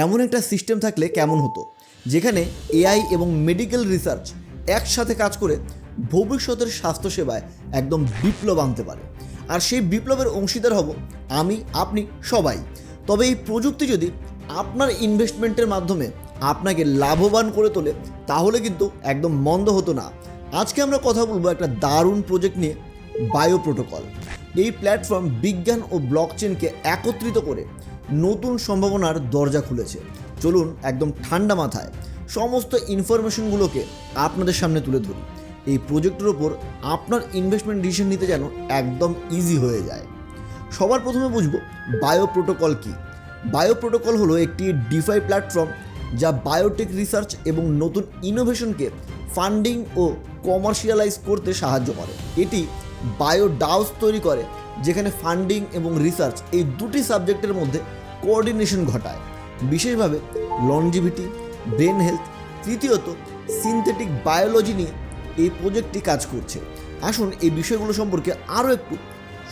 এমন একটা সিস্টেম থাকলে কেমন হতো, যেখানে এআই এবং মেডিকেল রিসার্চ একসাথে কাজ করে ভবিষ্যতের স্বাস্থ্যসেবায় একদম বিপ্লব আনতে পারে। আর সেই বিপ্লবের অংশীদার হব আমি, আপনি, সবাই। তবে এই প্রযুক্তি যদি আপনার ইনভেস্টমেন্টের মাধ্যমে আপনাকে লাভবান করে তোলে, তাহলে কিন্তু একদম মন্দ হতো না। আজকে আমরা কথা বলবো একটা দারুণ প্রজেক্ট নিয়ে, বায়ো প্রোটোকল। এই প্ল্যাটফর্ম বিজ্ঞান ও ব্লকচেনকে একত্রিত করে নতুন সম্ভাবনার দরজা খুলেছে। চলুন একদম ঠান্ডা মাথায় সমস্ত ইনফরমেশনগুলোকে আপনাদের সামনে তুলে ধরি। এই প্রজেক্টের ওপর আপনার ইনভেস্টমেন্ট ডিসিশন নিতে যেন একদম ইজি হয়ে যায়। সবার প্রথমে বুঝবো বায়ো প্রোটোকল কী। বায়ো প্রোটোকল হলো একটি ডিফাই প্ল্যাটফর্ম যা বায়োটেক রিসার্চ এবং নতুন ইনোভেশনকে ফান্ডিং ও কমার্শিয়ালাইজ করতে সাহায্য করে। এটি বায়ো ডাউস তৈরি করে, যেখানে ফান্ডিং এবং রিসার্চ এই দুটি সাবজেক্টের মধ্যে কোঅর্ডিনেশন ঘটায়, বিশেষভাবে লনজিভিটি, ব্রেন হেলথ, তৃতীয়ত সিনথেটিক বায়োলজি নিয়ে এই প্রজেক্টটি কাজ করছে। আসুন এই বিষয়গুলো সম্পর্কে আরও একটু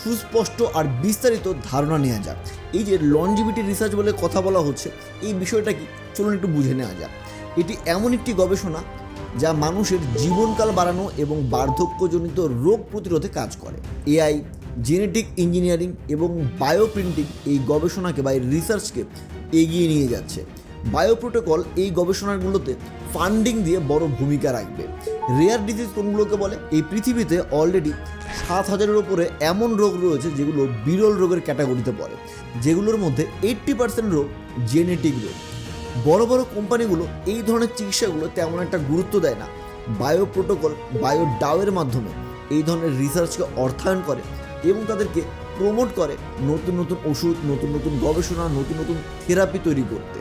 সুস্পষ্ট আর বিস্তারিত ধারণা নেওয়া যাক। এই যে লনজিভিটি রিসার্চ বলে কথা বলা হচ্ছে, এই বিষয়টা কি চলুন একটু বুঝে নেওয়া যাক। এটি এমন একটি গবেষণা যা মানুষের জীবনকাল বাড়ানো এবং বার্ধক্যজনিত রোগ প্রতিরোধে কাজ করে। এআই, জেনেটিক ইঞ্জিনিয়ারিং এবং বায়োপ্রিন্টিং এই গবেষণাকে বা এই রিসার্চকে এগিয়ে নিয়ে যাচ্ছে। বায়ো প্রোটোকল এই গবেষণাগুলোতে ফান্ডিং দিয়ে বড় ভূমিকা রাখবে। রেয়ার ডিজিজ কোনগুলোকে বলে? এই পৃথিবীতে অলরেডি 7,000-এর উপরে এমন রোগ রয়েছে যেগুলো বিরল রোগের ক্যাটাগরিতে পড়ে, যেগুলোর মধ্যে 80% রোগ জেনেটিক রোগ। বড় বড় কোম্পানিগুলো এই ধরনের চিকিৎসাগুলো তেমন একটা গুরুত্ব দেয় না। বায়ো প্রোটোকল, বায়ো ডাওয়ের মাধ্যমে এই ধরনের রিসার্চকে অর্থায়ন করে এবং তাদেরকে প্রমোট করে নতুন নতুন ওষুধ, নতুন নতুন গবেষণা, নতুন নতুন থেরাপি তৈরি করতে।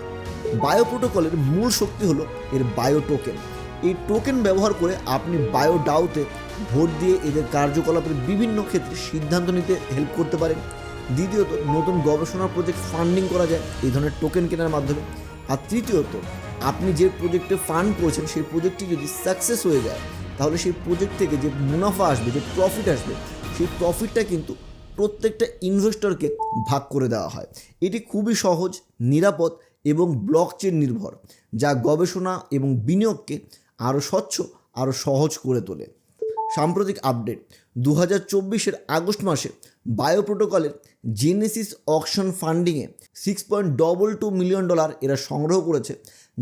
বায়ো প্রোটোকলের মূল শক্তি হলো এর বায়ো টোকেন। এই টোকেন ব্যবহার করে আপনি বায়ো ডাওতে ভোট দিয়ে এদের কার্যকলাপের বিভিন্ন ক্ষেত্রে সিদ্ধান্ত নিতে হেল্প করতে পারেন। দ্বিতীয়ত, নতুন গবেষণা প্রজেক্ট ফান্ডিং করা যায় এই ধরনের টোকেন কেনার মাধ্যমে। আর তৃতীয়ত, আপনি যে প্রজেক্টে ফান্ড করেছেন সেই প্রজেক্টটি যদি সাকসেস হয়ে যায়, তাহলে সেই প্রজেক্ট থেকে যে মুনাফা আসবে, যে প্রফিট আসবে, সেই প্রফিটটা কিন্তু প্রত্যেকটা ইনভেস্টরকে ভাগ করে দেওয়া হয়। এটি খুবই সহজ, নিরাপদ এবং ব্লকচেন নির্ভর, যা গবেষণা এবং বিনিয়োগকে আরও স্বচ্ছ, আরও সহজ করে তোলে। সাম্প্রতিক আপডেট: 2024-এর আগস্ট মাসে বায়ো প্রোটোকলের জেনেসিস অকশন ফান্ডিংয়ে $6.22 মিলিয়ন এরা সংগ্রহ করেছে,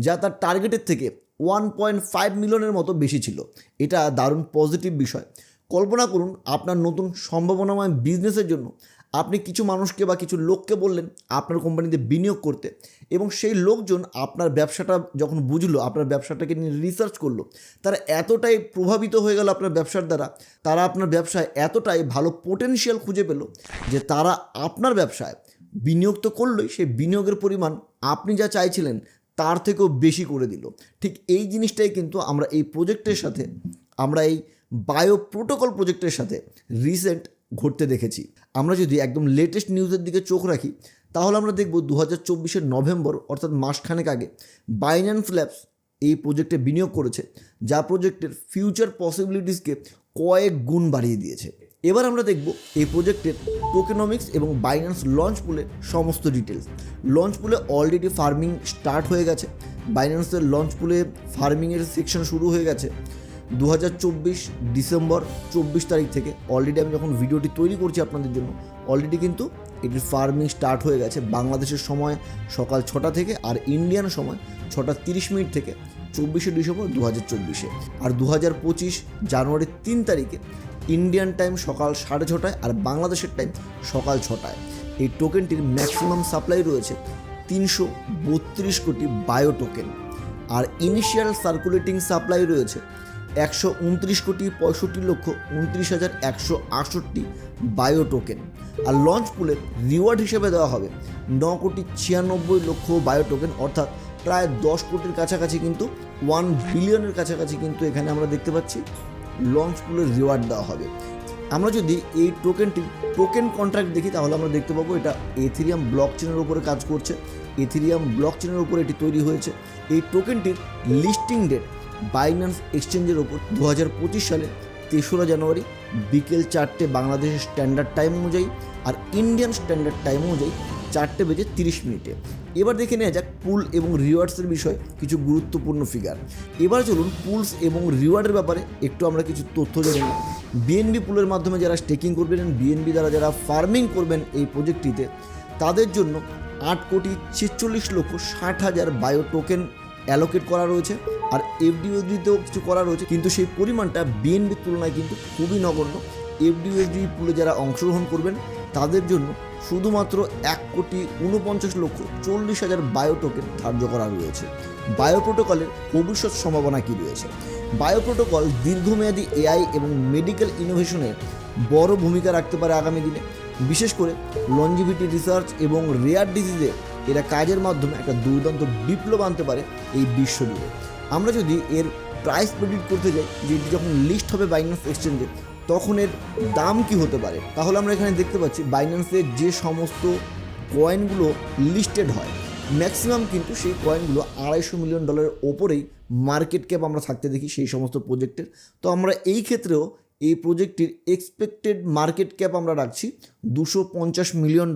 যা তার টার্গেটের থেকে 1.5 মিলিয়নের মতো বেশি ছিল। এটা দারুণ পজিটিভ বিষয়। কল্পনা করুন, আপনার নতুন সম্ভাবনাময় বিজনেসের জন্য আপনি কিছু মানুষকে বা কিছু লোককে বললেন আপনার কোম্পানিতে বিনিয়োগ করতে, এবং সেই লোকজন আপনার ব্যবসাটা যখন বুঝলো, আপনার ব্যবসাটাকে নিয়ে রিসার্চ করলো, তারা এতটাই প্রভাবিত হয়ে গেল আপনার ব্যবসার দ্বারা, তারা আপনার ব্যবসায় এতটাই ভালো পোটেনশিয়াল খুঁজে পেল যে তারা আপনার ব্যবসায় বিনিয়োগ তো করলোই, সেই বিনিয়োগের পরিমাণ আপনি যা চাইছিলেন তার থেকেও বেশি করে দিল। ঠিক এই জিনিসটাই কিন্তু আমরা এই প্রজেক্টের সাথে, আমরা এই বায়ো প্রোটোকল প্রজেক্টের সাথে রিসেন্ট ঘটতে দেখেছি। আমরা যদি একদম লেটেস্ট নিউজের দিকে চোখ রাখি, তাহলে আমরা দেখব 2024-এর নভেম্বর, অর্থাৎ মাসখানেক আগে, বাইন্যান্স ল্যাবস এই প্রজেক্টে বিনিয়োগ করেছে, যা প্রজেক্টের ফিউচার পসিবিলিটিসকে কয়েক গুণ বাড়িয়ে দিয়েছে। এবার আমরা দেখব এই প্রজেক্টের টোকেনমিক্স এবং বাইন্যান্স লঞ্চ পুলের সমস্ত ডিটেলস। লঞ্চ পুলে অলরেডি ফার্মিং স্টার্ট হয়ে গেছে। বাইন্যান্সের লঞ্চ পুলে ফার্মিংয়ের সেকশন শুরু হয়ে গেছে 2024 ডিসেম্বর 24 তারিখ থেকে। অলরেডি আমি যখন ভিডিওটি তৈরি করছি আপনাদের জন্য, অলরেডি কিন্তু এটির ফার্মিং স্টার্ট হয়ে গেছে। বাংলাদেশের সময় সকাল 6টা থেকে, আর ইন্ডিয়ান সময় 6:30 থেকে 24শে ডিসেম্বর 2024-এ। আর 2025 জানুয়ারির 3 তারিখে ইন্ডিয়ান টাইম সকাল 6:30, আর বাংলাদেশের টাইম সকাল 6টায়। এই টোকেনটির ম্যাক্সিমাম সাপ্লাই রয়েছে 332 কোটি বায়ো টোকেন, আর ইনিশিয়াল সার্কুলেটিং সাপ্লাই রয়েছে 129,65,29,168 বায়ো টোকেন। আর লঞ্চ পুলের রিওয়ার্ড হিসেবে দেওয়া হবে 9,96,00,000 বায়ো টোকেন, অর্থাৎ প্রায় 10 কোটির কাছাকাছি, কিন্তু 1 বিলিয়নের কাছাকাছি কিন্তু এখানে আমরা দেখতে পাচ্ছি লঞ্চ পুলের রিওয়ার্ড দেওয়া হবে। আমরা যদি এই টোকেনটির টোকেন কন্ট্রাক্ট দেখি, তাহলে আমরা দেখতে পাবো এটা এথেরিয়াম ব্লকচেনের উপরে কাজ করছে। এথেরিয়াম ব্লকচেনের উপরে এটি তৈরি হয়েছে। এই টোকেনটির লিস্টিং ডেট বাইন্যান্স এক্সচেঞ্জের ওপর 2025 সালের 3রা জানুয়ারি বিকেল 4টে বাংলাদেশের স্ট্যান্ডার্ড টাইম অনুযায়ী, আর ইন্ডিয়ান স্ট্যান্ডার্ড টাইম অনুযায়ী 4:30 এবার দেখে নেওয়া যাক পুল এবং রিওয়ার্ডসের বিষয়ে কিছু গুরুত্বপূর্ণ ফিগার। এবার চলুন পুলস এবং রিওয়ার্ডের ব্যাপারে একটু আমরা কিছু তথ্য জেনে নিই। বিএনবি পুলের মাধ্যমে যারা স্টেকিং করবেন, বিএনবি দ্বারা যারা ফার্মিং করবেন এই প্রজেক্টটিতে, তাদের জন্য 8,46,60,000 বায়ো টোকেন অ্যালোকেট করা রয়েছে। আর এফডিইউএসডিতেও কিছু করা রয়েছে, কিন্তু সেই পরিমাণটা বিএনবির তুলনায় কিন্তু খুবই নগণ্য। এফডিইউএসডি পুলে যারা অংশগ্রহণ করবেন তাদের জন্য শুধুমাত্র 1,49,40,000 বায়ো টোকেন ধার্য করা রয়েছে। বায়ো প্রোটোকলের ভবিষ্যৎ সম্ভাবনা কী রয়েছে? বায়ো প্রোটোকল দীর্ঘমেয়াদী এআই এবং মেডিকেল ইনোভেশনের বড় ভূমিকা রাখতে পারে আগামী দিনে, বিশেষ করে লঞ্জিভিটি রিসার্চ এবং রেয়ার ডিজিজে এরা কাজের মাধ্যমে একটা দুর্দান্ত বিপ্লব আনতে পারে এই বিশ্ব জুড়ে। আমরা যদি এর প্রাইস প্রেডিক্ট করতে যাই যে এটি যখন লিস্ট হবে বাইন্যান্স এক্সচেঞ্জে তখন এর দাম কি হতে পারে, তাহলে আমরা এখানে দেখতে পাচ্ছি বাইন্যান্সের যে সমস্ত কয়েনগুলো লিস্টেড হয় ম্যাক্সিমাম কিন্তু সেই কয়েনগুলো $250 মিলিয়ন ওপরেই মার্কেট ক্যাপ আমরা থাকতে দেখি সেই সমস্ত প্রজেক্টের। তো আমরা এই ক্ষেত্রেও এই প্রজেক্টটির এক্সপেক্টেড মার্কেট ক্যাপ আমরা রাখছি $250 মিলিয়ন।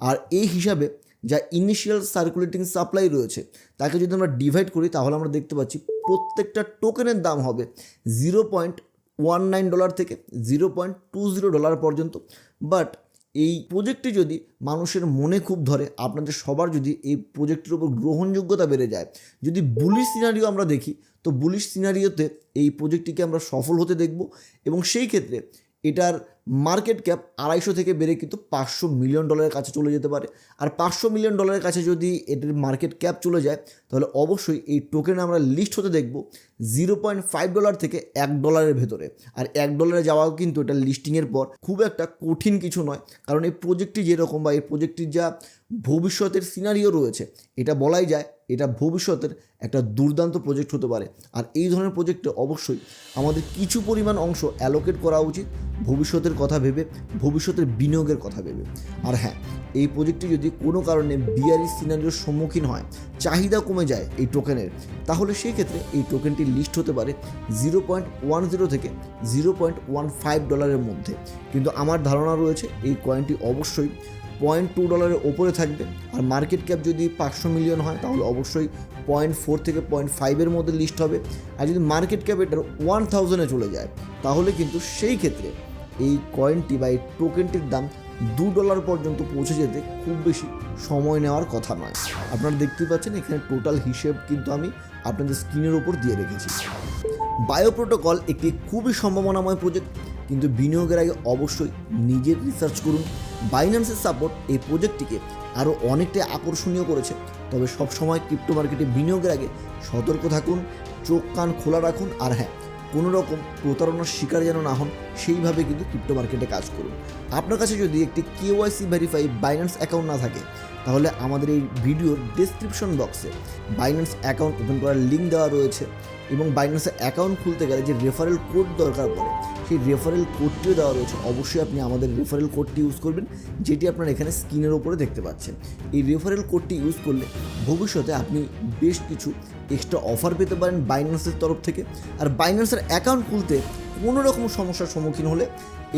আর এই হিসাবে যা ইনিশিয়াল সার্কুলেটিং সাপ্লাই রয়েছে তাকে যদি আমরা ডিভাইড করি তাহলে আমরা দেখতে পাচ্ছি প্রত্যেকটা টোকেনের দাম হবে $0.19 থেকে $0.20 পর্যন্ত। বাট এই প্রজেক্টটি যদি মানুষের মনে খুব ধরে, আপনাদের সবার যদি এই প্রজেক্টের উপর গ্রহণযোগ্যতা বেড়ে যায়, যদি বুলিশ সিনারিও আমরা দেখি, তো বুলিশ সিনারিওতে এই প্রজেক্টটিকে আমরা সফল হতে দেখব এবং সেই ক্ষেত্রে এটার মার্কেট ক্যাপ 250 থেকে বেড়ে কিন্তু $500 মিলিয়ন কাছে চলে যেতে পারে। আর $500 মিলিয়ন কাছে যদি এটার মার্কেট ক্যাপ চলে যায় তাহলে অবশ্যই এই টোকেন আমরা লিস্ট হতে দেখব $0.5 থেকে $1 ভেতরে। আর $1 যাওয়াও কিন্তু এটা লিস্টিংয়ের পর খুব একটা কঠিন কিছু নয়, কারণ এই প্রজেক্টটি যেরকম বা এই প্রজেক্টটির যা ভবিষ্যতের সিনারিও রয়েছে এটা বলাই যায় এটা ভবিষ্যতের একটা দুর্দান্ত প্রজেক্ট হতে পারে। আর এই ধরনের প্রজেক্টে অবশ্যই আমাদের কিছু পরিমাণ অংশ অ্যালোকেট করা উচিত ভবিষ্যতের কথা ভেবে, ভবিষ্যতের বিনিয়োগের কথা ভেবে। আর হ্যাঁ, এই প্রজেক্টটি যদি কোনো কারণে বিয়ারিশ সিনারিওর সম্মুখীন হয়, চাহিদা কমে যায় এই টোকেনের, তাহলে সেই ক্ষেত্রে এই টোকেনটি লিস্ট হতে পারে $0.10 থেকে $0.15 মধ্যে। কিন্তু আমার ধারণা রয়েছে এই কয়েনটি অবশ্যই $0.2 ওপরে থাকবে। আর মার্কেট ক্যাপ যদি 500 মিলিয়ন হয় তাহলে অবশ্যই 0.4 থেকে 0.5 মধ্যে লিস্ট হবে। আর যদি মার্কেট ক্যাপ এটার 1000 চলে যায় তাহলে কিন্তু সেই ক্ষেত্রে এই কয়েনটি বা এই টোকেনটির দাম $2 পর্যন্ত পৌঁছে যেতে খুব বেশি সময় নেওয়ার কথা নয়। আপনারা দেখতেই পাচ্ছেন এখানে টোটাল হিসেব কিন্তু আমি আপনাদের স্ক্রিনের ওপর দিয়ে রেখেছি। বায়ো প্রোটোকল একটি খুবই সম্ভাবনাময় প্রজেক্ট, কিন্তু বিনিয়োগের আগে অবশ্যই নিজের রিসার্চ করুন। বাইন্যান্সের সাপোর্ট এই প্রজেক্টটিকে আরও অনেকটাই আকর্ষণীয় করেছে, তবে সবসময় ক্রিপ্টো মার্কেটে বিনিয়োগের আগে সতর্ক থাকুন, চোখ কান খোলা রাখুন। আর হ্যাঁ, কোনো রকম প্রতারণার শিকার যেন না হন সেইভাবে কিন্তু ক্রিপ্টো মার্কেটে কাজ করুন। আপনার কাছে যদি একটি KYC ভেরিফাই বাইন্যান্স অ্যাকাউন্ট না থাকে তাহলে আমাদের এই ভিডিওর ডেসক্রিপশন বক্সে বাইন্যান্স অ্যাকাউন্ট ওপেন করার লিঙ্ক দেওয়া রয়েছে এবং বাইন্যান্সের অ্যাকাউন্ট খুলতে গেলে যে রেফারেল কোড দরকার পড়ে সেই রেফারেল কোডটিও দেওয়া রয়েছে। অবশ্যই আপনি আমাদের রেফারেল কোডটি ইউজ করবেন, যেটি আপনারা এখানে স্ক্রিনের ওপরে দেখতে পাচ্ছেন। এই রেফারেল কোডটি ইউজ করলে ভবিষ্যতে আপনি বেশ কিছু এক্সট্রা অফার পেতে পারেন বাইন্যান্সের তরফ থেকে। আর বাইন্যান্সের অ্যাকাউন্ট খুলতে কোনো রকম সমস্যার সম্মুখীন হলে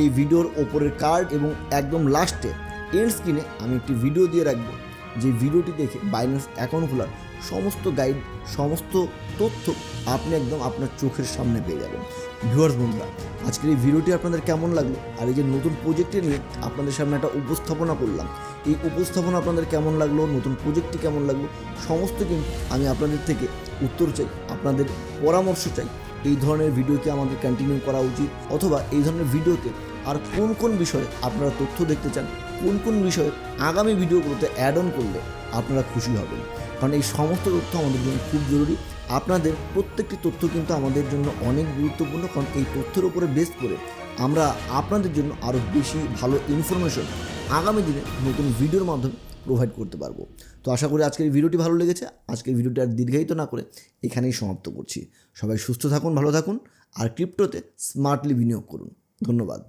এই ভিডিওর ওপরের কার্ড এবং একদম লাস্টে এন্ড স্ক্রিনে আমি একটি ভিডিও দিয়ে রাখবো, যে ভিডিওটি দেখে বাইন্যান্স অ্যাকাউন্ট খোলার সমস্ত গাইড, সমস্ত তথ্য আপনি একদম আপনার চোখের সামনে পেয়ে যাবেন। ভিউয়ার্স বন্ধুরা, আজকের এই ভিডিওটি আপনাদের কেমন লাগলো, আর এই যে নতুন প্রজেক্টটি নিয়ে আপনাদের সামনে একটা উপস্থাপনা করলাম, এই উপস্থাপনা আপনাদের কেমন লাগলো, নতুন প্রজেক্টটি কেমন লাগলো, সমস্ত কিন্তু আমি আপনাদের থেকে উত্তর চাই, আপনাদের পরামর্শ চাই। এই ধরনের ভিডিও কি আমাদের কন্টিনিউ করা উচিত, অথবা এই ধরনের ভিডিওতে আর কোন কোন বিষয়ে আপনারা তথ্য দেখতে চান, কোন কোন বিষয়ে আগামী ভিডিওগুলোতে অ্যাড অন করলে আপনারা খুশি হবেন। কারণ এই সমস্ত তথ্য আমাদের জন্য খুব জরুরি। আপনাদের প্রত্যেকটি তথ্য কিন্তু আমাদের জন্য অনেক গুরুত্বপূর্ণ, কারণ এই তথ্যের উপরে বেস করে আমরা আপনাদের জন্য আরও বেশি ভালো ইনফরমেশন আগামী দিনে নতুন ভিডিওর মাধ্যমে প্রোভাইড করতে পারবো। তো আশা করি আজকের এই ভিডিওটি ভালো লেগেছে। আজকের ভিডিওটি আর দীর্ঘায়িত না করে এখানেই সমাপ্ত করছি। সবাই সুস্থ থাকুন, ভালো থাকুন, আর ক্রিপ্টোতে স্মার্টলি বিনিয়োগ করুন। ধন্যবাদ।